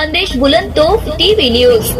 Khandesh Bulandtof TV news.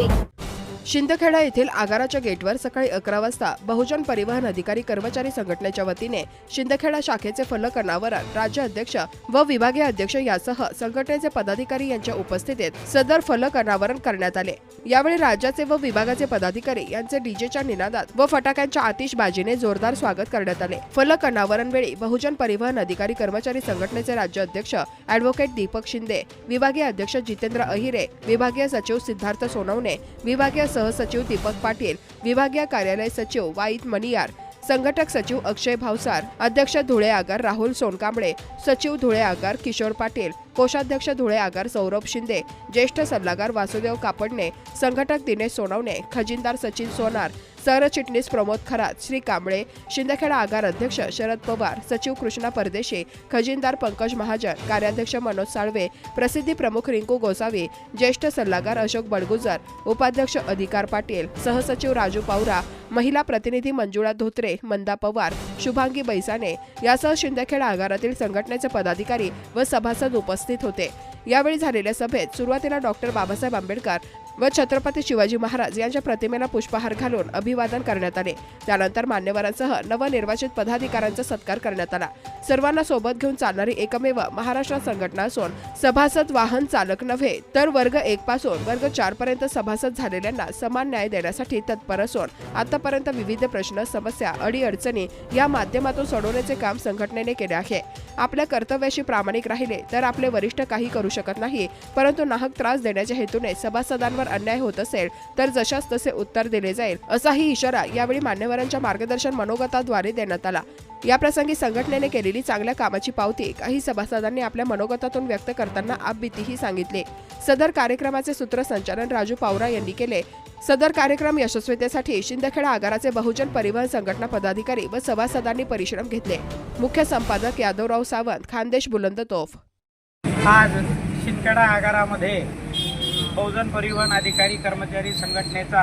Shindkheda येथील आगाराच्या गेटवर सकाळी 11 वाजता बहुजन परिवहन अधिकारी कर्मचारी संघटनेच्या वतीने शिंदखेडा शाखेचे फलक अनावरण राज्य अध्यक्ष व विभागीय अध्यक्ष यासह संघटनेचे पदाधिकारी यांच्या उपस्थितीत सदर फलक अनावरण करण्यात आले। यावेळी राज्याचे व विभागाचे पदाधिकारी यांचे डीजेच्या निनादात व फटाक्यांच्या आतिषबाजीने जोरदार स्वागत करण्यात आले। फलक अनावरण वेळी बहुजन परिवहन अधिकारी कर्मचारी संघटनेचे राज्य अध्यक्ष ॲडव्होकेट दीपक शिंदे, विभागीय अध्यक्ष जितेंद्र अहिरे, विभागीय सचिव सिद्धार्थ सोनवणे, विभागीय सहसचिव दीपक पाटील, विभागीय कार्यालय सचिव वाईद मणियार, संघटक सचिव अक्षय भावसार, अध्यक्ष धुळे आगार राहुल सोनकांबळे, सचिव धुळे आगार किशोर पाटील, कोषाध्यक्ष धुळे आगार सौरभ शिंदे, ज्येष्ठ सल्लागार वासुदेव कापडणे, संघटक दिनेश सोनवणे, खजिनदार सचिन सोनार, सरचिटणीस प्रमोद खरात, श्री कांबळे, शिंदखेडा आगार अध्यक्ष शरद पवार, सचिव कृष्णा परदेशी, खजिनदार पंकज महाजन, कार्याध्यक्ष मनोज साळवे, प्रसिद्धी प्रमुख रिंकू गोसावी, ज्येष्ठ सल्लागार अशोक बडगुजर, उपाध्यक्ष अधिकार पाटील, सहसचिव राजू पावरा, महिला प्रतिनिधी मंजुळा धोत्रे, मंदा पवार, शुभांगी बैसाने यासह शिंदखेडा आगारातील संघटनेचे पदाधिकारी व सभासद उपस्थित होते। यावेळी झालेल्या सभेत सुरुवातीला डॉक्टर बाबासाहेब आंबेडकर व छत्रपती शिवाजी महाराज यांच्या प्रतिमेला पुष्पहार घालून अभिवादन करण्यात आले। त्यानंतर मान्यवरांसह नवनिर्वाचित पदाधिकाऱ्यांचा सत्कार करण्यात आला। सर्वांना सोबत घेऊन चालणारी एकमेव महाराष्ट्र संघटना असून सभासद वाहन चालक नव्हे तर वर्ग 1 पासून वर्ग 4 पर्यंत सभासद झालेल्यांना समान न्याय देण्यासाठी तत्पर असून आतापर्यंत विविध प्रश्न, समस्या, अडीअडचणी या माध्यमातून सोडवण्याचे काम संघटनेने केले आहे। आपल्या कर्तव्याशी प्रामाणिक राहिले तर आपले वरिष्ठ काही करू शकत नाही, परंतु नाहक त्रास देण्याच्या हेतूने सभासदांवर अन्याय होत असेल तर जशास तसे उत्तर दिले जाईल असाही इशारा यावेळी मान्यवरांच्या मार्गदर्शन मनोगताद्वारे देण्यात आला। या प्रसंगी संघटनेने केलेली चांगल्या कामाची पावती काही सभासदांनी आपल्या मनोगतातून व्यक्त करताना आपबीतीही सांगितले। सदर कार्यक्रमाचे सूत्रसंचालन राजू पावरा यांनी केले। सदर कार्यक्रम यशस्वीतेसाठी शिंदखेडा आगाराचे बहुजन परिवहन संघटना पदाधिकारी व सभासदांनी परिश्रम घेतले। मुख्य संपादक यादवराव सावंत, खानदेश बुलंदतोफ। आज शिंदखेडा आगारामध्ये बहुजन परिवहन अधिकारी कर्मचारी संघटनेचा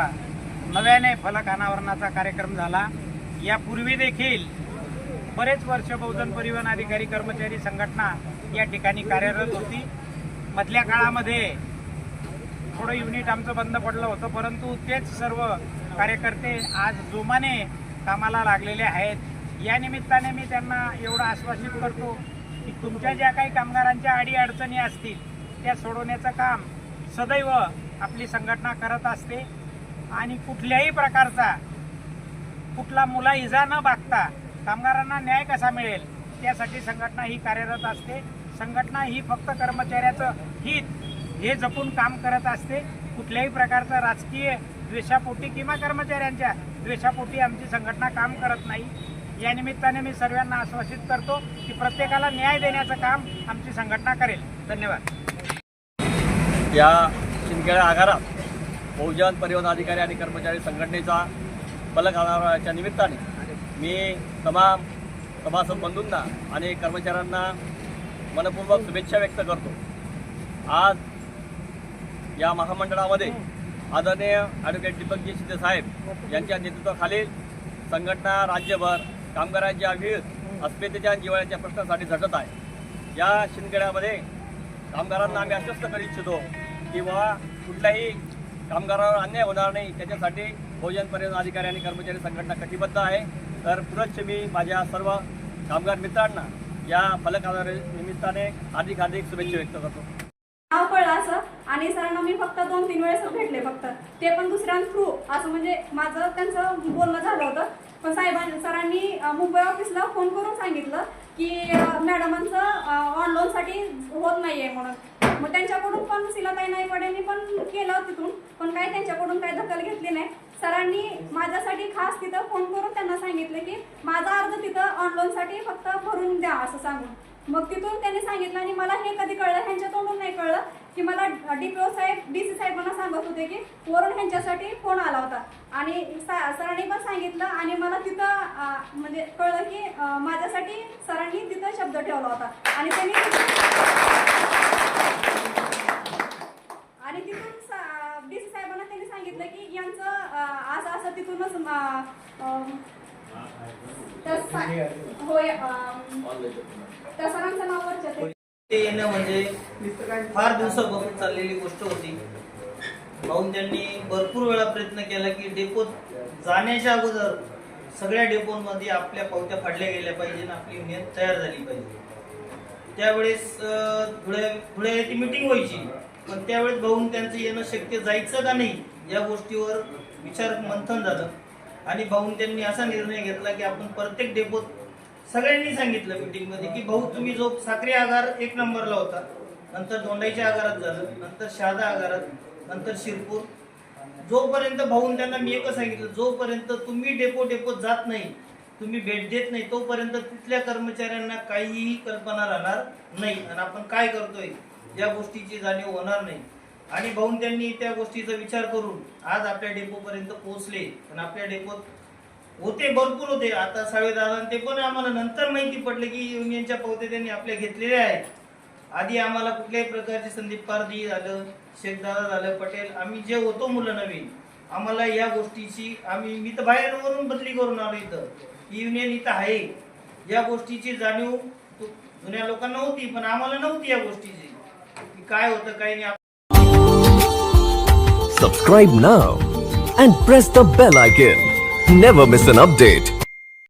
नव्याने फलक अनावरणाचा कार्यक्रम झाला। यापूर्वी देखील बरेच वर्ष बहुजन परिवहन अधिकारी कर्मचारी संघटना या ठिकाणी कार्यरत होती। मधल्या काळामध्ये थोडं युनिट आमचं बंद पडलं होतं, परंतु तेच सर्व कार्यकर्ते आज जोमाने कामाला लागलेले आहेत। या निमित्ताने मी त्यांना एवढं आश्वासित करतो की तुमच्या ज्या काही कामगारांच्या अडीअडचणी असतील त्या सोडवण्याचं काम सदैव आपली संघटना करत असते आणि कुठल्याही प्रकारचा कुठला मुलाइजा न बघता कामगारांना न्याय कसा मिळेल त्यासाठी संघटना ही कार्यरत असते। संघटना ही फक्त कर्मचाऱ्याचं हित हे जपून काम करत असते। कुठल्याही प्रकारचा राजकीय द्वेषापोटी किंवा कर्मचाऱ्यांच्या द्वेषापोटी आमची संघटना काम करत नाही। या निमित्ताने मी सर्वांना आश्वासित करतो की प्रत्येकाला न्याय देण्याचं काम आमची संघटना करेल। धन्यवाद। या शिंदखेडा आगारात बहुजन परिवहन अधिकारी आणि कर्मचारी संघटनेचा फलक अनावरणाच्या निमित्ताने मी तमाम सभासद बंधूंना आणि कर्मचाऱ्यांना मनपूर्वक शुभेच्छा व्यक्त करतो। आज या महामंडळामध्ये आदरणीय ॲडव्होकेट दीपकजी शिंदे साहेब यांच्या नेतृत्वाखाली संघटना राज्यभर कामगारांच्या विविध अस्मितेच्या जिव्हाळ्याच्या प्रश्नासाठी झटत आहे। या शिंदखेड्यामध्ये कामगारांना आम्ही आश्वस्त करू इच्छितो की बाबा कुठल्याही कामगारावर अन्याय होणार नाही, त्याच्यासाठी बहुजन परिवहन अधिकारी आणि कर्मचारी संघटना कटिबद्ध आहे। तर पुनश्च मी माझ्या सर्व कामगार मित्रांना या फलक निमित्ताने हार्दिक शुभेच्छा व्यक्त करतो। नाव कळलं असं आणि सरांना मी फक्त 2-3 वेळेस भेटले, फक्त ते पण दुसऱ्यां थ्रू असं म्हणजे माझं त्यांचं बोलणं झालं होतं। पण सरांनी मुंबई ऑफिसला फोन करून सांगितलं की मॅडमांचं ऑनलाईनसाठी होत नाहीये म्हणून। मग त्यांच्याकडून पण शिलाताई नाईकवाड्यांनी पण केलं तिथून, पण काय त्यांच्याकडून काय दखल घेतली नाही। सरांनी माझ्यासाठी खास तिथं फोन करून त्यांना सांगितलं की माझा अर्ज तिथं ऑनलाईनसाठी फक्त भरून द्या असं सांगून। मग तिथून त्यांनी सांगितलं आणि मला हे कधी कळलं, ह्यांच्या तोंडून नाही कळलं की मला DPO साहेब DC साहेबांना सांगत होते की वरून ह्यांच्यासाठी फोन आला होता आणि सरांनी पण सांगितलं आणि मला तिथं म्हणजे कळलं की माझ्यासाठी सरांनी तिथं शब्द ठेवला होता आणि त्यांनी तिथून DC साहेबांना त्यांनी सांगितलं की यांचं असं तिथूनच होय त्या सरांचं नाव वरच्या ते येणं म्हणजे फार दिवसापासून चाललेली गोष्ट होती. भाऊन त्यांनी भरपूर वेळा प्रयत्न केला की डेपोत जाण्याच्या अगोदर सगळ्या डेपोमध्ये आपल्या पावत्या फाडल्या गेल्या पाहिजे आणि आपली युनियन तयार झाली पाहिजे. त्यावेळेस धुळे ती मिटिंग व्हायची, पण त्यावेळेस भाऊन त्यांचं येणं शक्य जायचं का नाही या गोष्टीवर विचार मंथन झालं आणि भाऊन त्यांनी असा निर्णय घेतला की आपण प्रत्येक डेपोत सगळ्यांनी सांगितलं मीटिंगमध्ये की भाऊ तुम्ही जो साखरी आगार 1 नंबरला होता, नंतर दोंडाईच्या आगारात झालं, नंतर शहादा आगारात, नंतर शिरपूर, जोपर्यंत भाऊन त्यांना मी एकच सांगितलं जोपर्यंत तुम्ही डेपोत जात नाही, तुम्ही भेट देत नाही, तोपर्यंत तिथल्या कर्मचाऱ्यांना काहीही कल्पना राहणार नाही आणि आपण काय करतोय या गोष्टीची जाणीव होणार नाही. आणि भाऊन त्यांनी त्या गोष्टीचा विचार करून आज आपल्या डेपोपर्यंत पोहोचले आणि आपल्या डेपोत होते भरपूर होते. आता सावेदादा ते पण आम्हाला नंतर माहिती पडले की युनियनच्या पावत्या त्यांनी आपल्या घेतलेल्या आहेत. आधी आम्हाला कुठल्याही प्रकारचे संदीप पारधी झालं, शेखदादा झालं, पटेल, आम्ही जे होतो मुलं नवीन, आम्हाला या गोष्टीची मी तर बाहेरवरून बदली करून आलो इथं, युनियन इथं आहे या गोष्टीची जाणीव जुन्या लोकांना होती, पण आम्हाला नव्हती या गोष्टीची की काय होतं काय नाही. Subscribe now and press the bell icon. Never miss an update.